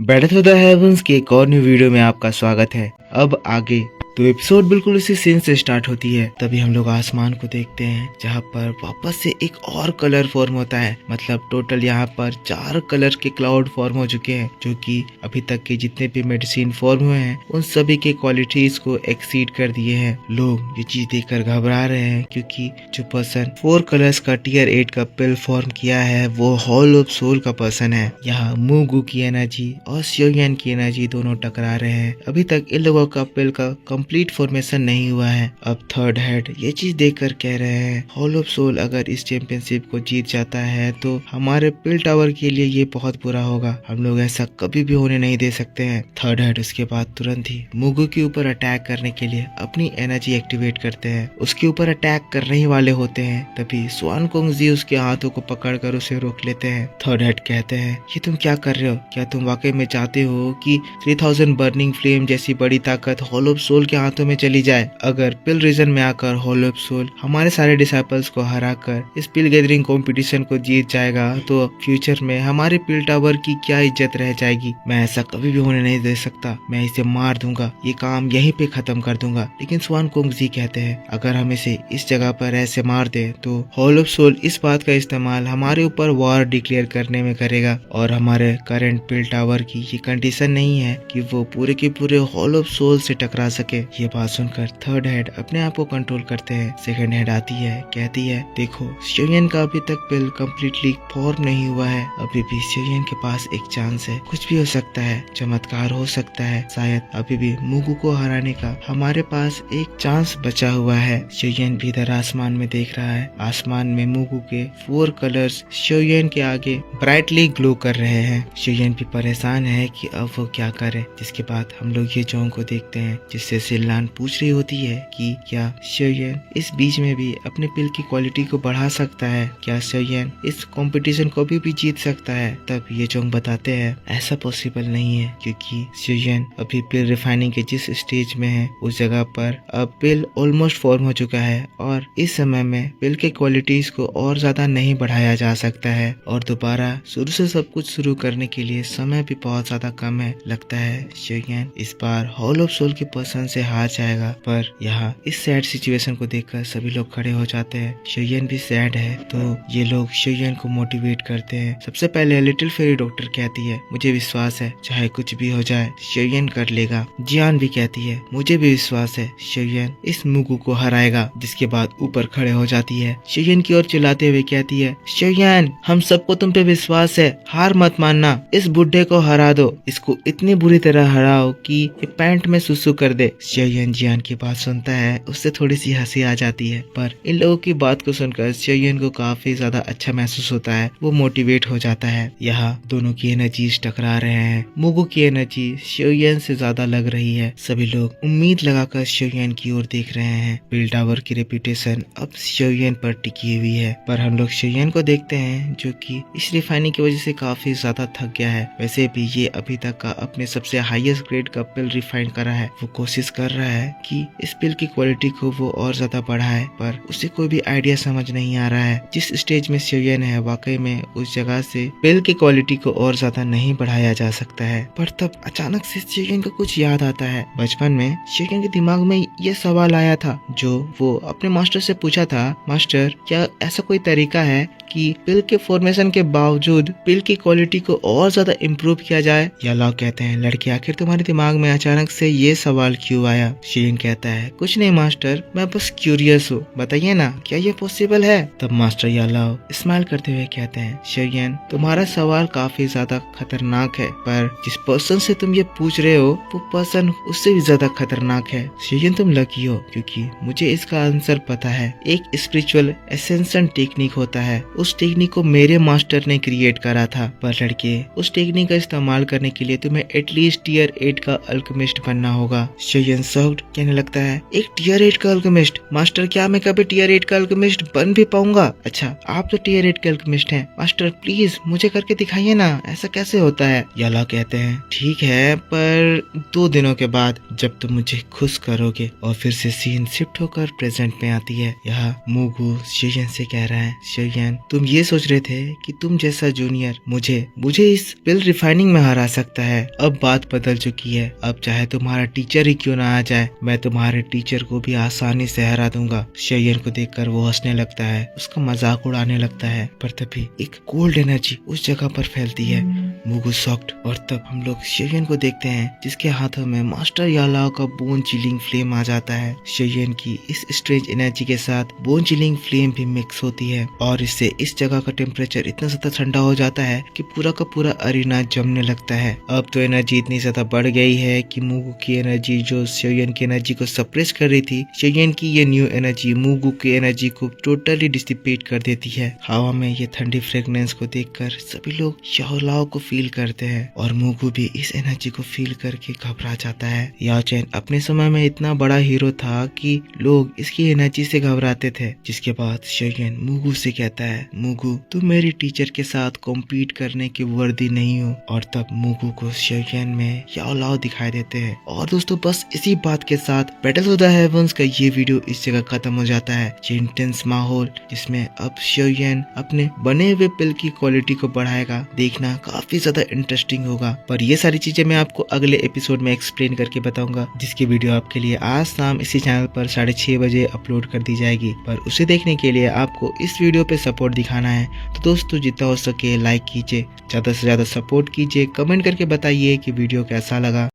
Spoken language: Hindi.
बैटल ऑफ द हेवंस के एक और न्यू वीडियो में आपका स्वागत है। अब आगे तो एपिसोड बिल्कुल इसी सीन से स्टार्ट होती है। तभी हम लोग आसमान को देखते हैं जहाँ पर वापस से एक और कलर फॉर्म होता है। मतलब टोटल यहाँ पर 4 कलर के क्लाउड फॉर्म हो चुके हैं, जो कि अभी तक के जितने भी मेडिसिन फॉर्म हुए हैं उन सभी के क्वालिटीज को एक्सीड कर दिए हैं। लोग ये चीज देखकर घबरा रहे हैं क्योंकि जो पर्सन 4 कलर्स का टियर 8 का पिल फॉर्म किया है वो हॉल ऑफ सोल का पर्सन है। यहाँ मुगु की एनर्जी और शियोयन की एनर्जी दोनों टकरा रहे हैं। अभी तक इन लोगों का पिल का कंप्लीट फॉर्मेशन नहीं हुआ है। अब थर्ड हेड ये चीज देखकर कह रहे हैं हॉल ऑफ सोल अगर इस चैंपियनशिप को जीत जाता है तो हमारे पिल टावर के लिए ये बहुत बुरा होगा। हम लोग ऐसा कभी भी होने नहीं दे सकते हैं। थर्ड हेड उसके बाद तुरंत ही मुगु के ऊपर अटैक करने के लिए अपनी एनर्जी एक्टिवेट करते हैं। उसके ऊपर अटैक करने ही वाले होते हैं तभी स्वान कोंग जी उसके हाथों को पकड़कर उसे रोक लेते हैं। थर्ड हेड कहते हैं ये तुम क्या कर रहे हो? क्या तुम वाकई में चाहते हो कि 3000 बर्निंग फ्लेम जैसी बड़ी ताकत हॉल ऑफ सोल के हाथों में चली जाए? अगर पिल रीजन में आकर हॉल ऑफ सोल हमारे सारे डिसाइपल्स को हराकर इस पिल गैदरिंग कंपटीशन को जीत जाएगा तो फ्यूचर में हमारे पिल टावर की क्या इज्जत रह जाएगी? मैं ऐसा कभी भी होने नहीं दे सकता। मैं इसे मार दूंगा, ये काम यहीं पे खत्म कर दूंगा। लेकिन स्वान कोंग जी कहते हैं अगर हम इसे इस जगह पर ऐसे मार दे तो हॉल ऑफ सोल इस बात का इस्तेमाल हमारे ऊपर वॉर डिक्लेयर करने में करेगा और हमारे करंट पिल टावर की ये कंडीशन नहीं है कि वो पूरे के पूरे हॉल ऑफ सोल से टकरा सके। ये बात सुनकर थर्ड हेड अपने आप को कंट्रोल करते हैं। सेकंड हेड आती है, कहती है देखो शियोयन का अभी तक पिल कम्प्लीटली फॉर्म नहीं हुआ है। अभी भी शियोयन के पास एक चांस है, कुछ भी हो सकता है, चमत्कार हो सकता है। शायद अभी भी मुगु को हराने का हमारे पास एक चांस बचा हुआ है। शियोयन भी इधर आसमान में देख रहा है। आसमान में मुगु के 4 कलर्स शियोयन के आगे ब्राइटली ग्लो कर रहे हैं। शियोयन भी परेशान है कि अब वो क्या करे। जिसके बाद हम लोग ये जोंग को देखते हैं जिससे सिल्लान पूछ रही होती है कि क्या शियोयन इस बीच में भी अपने पिल की क्वालिटी को बढ़ा सकता है? क्या शियोयन इस कंपटीशन को भी जीत सकता है? तब ये जोंग बताते हैं ऐसा पॉसिबल नहीं है क्योंकि शियोयन अभी पिल रिफाइनिंग के जिस स्टेज में है उस जगह पर अब पिल ऑलमोस्ट फॉर्म हो चुका है और इस समय में पिल के क्वालिटीज को और ज्यादा नहीं बढ़ाया जा सकता है और दोबारा शुरू से सब कुछ शुरू करने के लिए समय भी बहुत ज्यादा कम है। लगता है शियोयन इस बार हॉल ऑफ सोल के पर्सन से हार जाएगा। पर यहाँ इस सैड सिचुएशन को देखकर सभी लोग खड़े हो जाते हैं। शियोयन भी सैड है तो ये लोग शियोयन को मोटिवेट करते हैं। सबसे पहले लिटिल फेरी डॉक्टर कहती है मुझे विश्वास है चाहे कुछ भी हो जाए शियोयन कर लेगा। जियान भी कहती है मुझे भी विश्वास है शियोयन इस मुगु को हराएगा। जिसके बाद ऊपर खड़े हो जाती है। शियोयन की ओर चिल्लाते हुए कहती है शियोयन हम सबको तुम पे विश्वास है, हार मत मानना, इस बुढ़े को हरा दो, इसको इतनी बुरी तरह हराओ कि ये पैंट में सुसु कर दे। शियोयन जियान की बात सुनता है, उससे थोड़ी सी हंसी आ जाती है। पर इन लोगों की बात को सुनकर शियोयन को काफी ज्यादा अच्छा महसूस होता है। वो मोटिवेट हो जाता है। यहाँ दोनों की एनर्जीज टकरा रहे हैं। मुगु की एनर्जी शियोयन से ज्यादा लग रही है। सभी लोग उम्मीद लगाकर शियोयन की ओर देख रहे हैं। पिल टावर की रेपुटेशन अब शियोयन पर टिकी हुई है। पर हम लोग शियोयन को देखते हैं जो कि इस रिफाइनिंग की वजह से काफी ज्यादा थक गया है। वैसे भी ये अभी तक का अपने सबसे हाईएस्ट ग्रेड का पिल रिफाइन करा है। वो कोशिश कर रहा है कि इस पिल की क्वालिटी को वो और ज्यादा बढ़ाए पर उसे कोई भी आइडिया समझ नहीं आ रहा है। जिस स्टेज में शियोयन है वाकई में उस जगह से पिल की क्वालिटी को और ज्यादा नहीं बढ़ाया जा सकता है। पर तब अचानक से शियोयन को कुछ याद आता है। बचपन में शियोयन के दिमाग में ये सवाल आया था जो वो अपने मास्टर से पूछा था, मास्टर क्या ऐसा कोई तरीका है कि पिल के फॉर्मेशन के बावजूद पिल की क्वालिटी को और ज्यादा इम्प्रूव किया जाए? या लाओ कहते हैं लड़के आखिर तुम्हारे दिमाग में अचानक से ये सवाल क्यों आया? शियोयन कहता है कुछ नहीं मास्टर, मैं बस क्यूरियस हूँ, बताइए ना क्या ये पॉसिबल है? तब मास्टर यालाओ स्माइल करते हुए कहते हैं शियोयन तुम्हारा सवाल काफी ज्यादा खतरनाक है पर जिस पर्सन से तुम ये पूछ रहे हो वो पर्सन उससे भी ज्यादा खतरनाक है। शियोयन तुम लकी हो क्योंकि मुझे इसका आंसर पता है। एक स्पिरिचुअल एसेंशन टेक्निक होता है, उस टेक्निक को मेरे मास्टर ने क्रिएट करा था। पर लड़के उस टेक्निक का इस्तेमाल करने के लिए तुम्हें एटलीस्ट टियर 8 का अल्केमिस्ट बनना होगा। शियोयन शेयन शॉक्ड कहने लगता है, एक टियर 8 का अल्केमिस्ट? मास्टर, क्या मैं कभी टियर 8 का अल्केमिस्ट बन भी पाऊंगा? अच्छा, आप तो टियर 8 के अल्केमिस्ट हैं। मास्टर प्लीज मुझे करके दिखाइए ना, ऐसा कैसे होता है? याला कहते हैं, ठीक है, पर 2 दिनों के बाद जब तुम मुझे खुश करोगे। और फिर से सीन शिफ्ट होकर प्रेजेंट में आती है। यहाँ मूगू शेयन से कह रहा है, शेयन तुम ये सोच रहे थे कि तुम जैसा जूनियर मुझे इस पिल रिफाइनिंग में हरा सकता है। अब बात बदल चुकी है। अब चाहे तुम्हारा टीचर ही क्यों ना आ जाए, मैं तुम्हारे टीचर को भी आसानी से हरा दूंगा। शेयन को देखकर वो हंसने लगता है, उसका मजाक उड़ाने लगता है। पर तभी एक कोल्ड एनर्जी उस जगह पर फैलती है। मूगू शॉक्ड। और तब हम लोग शेयन को देखते हैं जिसके हाथों में मास्टर यालाओ का बोन चिलिंग फ्लेम आ जाता है। शेयन की इस स्ट्रेंज एनर्जी के साथ बोन चिलिंग फ्लेम भी मिक्स होती है और इससे इस जगह का टेम्परेचर इतना ज्यादा ठंडा हो जाता है कि पूरा का पूरा अरीना जमने लगता है। अब तो एनर्जी इतनी ज्यादा बढ़ गई है कि मूगू की एनर्जी जो शेयन की एनर्जी को सप्रेस कर रही थी, शेयन की ये न्यू एनर्जी मूगू की एनर्जी को टोटली डिसिपेट कर देती है। हवा में ये ठंडी फ्रेग्रेंस को देखकर सभी लोग याओलाओ को फील करते हैं और मूगू भी इस एनर्जी को फील करके घबरा जाता है। याओ चैन अपने समय में इतना बड़ा हीरो था कि लोग इसकी एनर्जी से घबराते थे। जिसके बाद शेयन मूगू से कहता है, मूगू तुम मेरी टीचर के साथ कॉम्पीट करने की वर्दी नहीं हो। और तब मूगू को शेयन में याओलाओ दिखाई देते हैं। और दोस्तों बस इसी बात के साथ बैटल ऑफ द हेवंस का ये वीडियो इस जगह खत्म हो जाता है। ये इंटेंस माहौल जिसमें अब शेयन अपने बने हुए पिल की क्वालिटी को बढ़ाएगा, देखना काफी ज्यादा इंटरेस्टिंग होगा। पर ये सारी चीजें मैं आपको अगले एपिसोड में एक्सप्लेन करके बताऊंगा, जिसकी वीडियो आपके लिए आज शाम इसी चैनल पर 6:30 बजे अपलोड कर दी जाएगी। पर उसे देखने के लिए आपको इस वीडियो पे सपोर्ट दिखाना है। तो दोस्तों जितना हो सके लाइक कीजिए, ज्यादा से ज्यादा सपोर्ट कीजिए, कमेंट करके बताइए कि वीडियो कैसा लगा।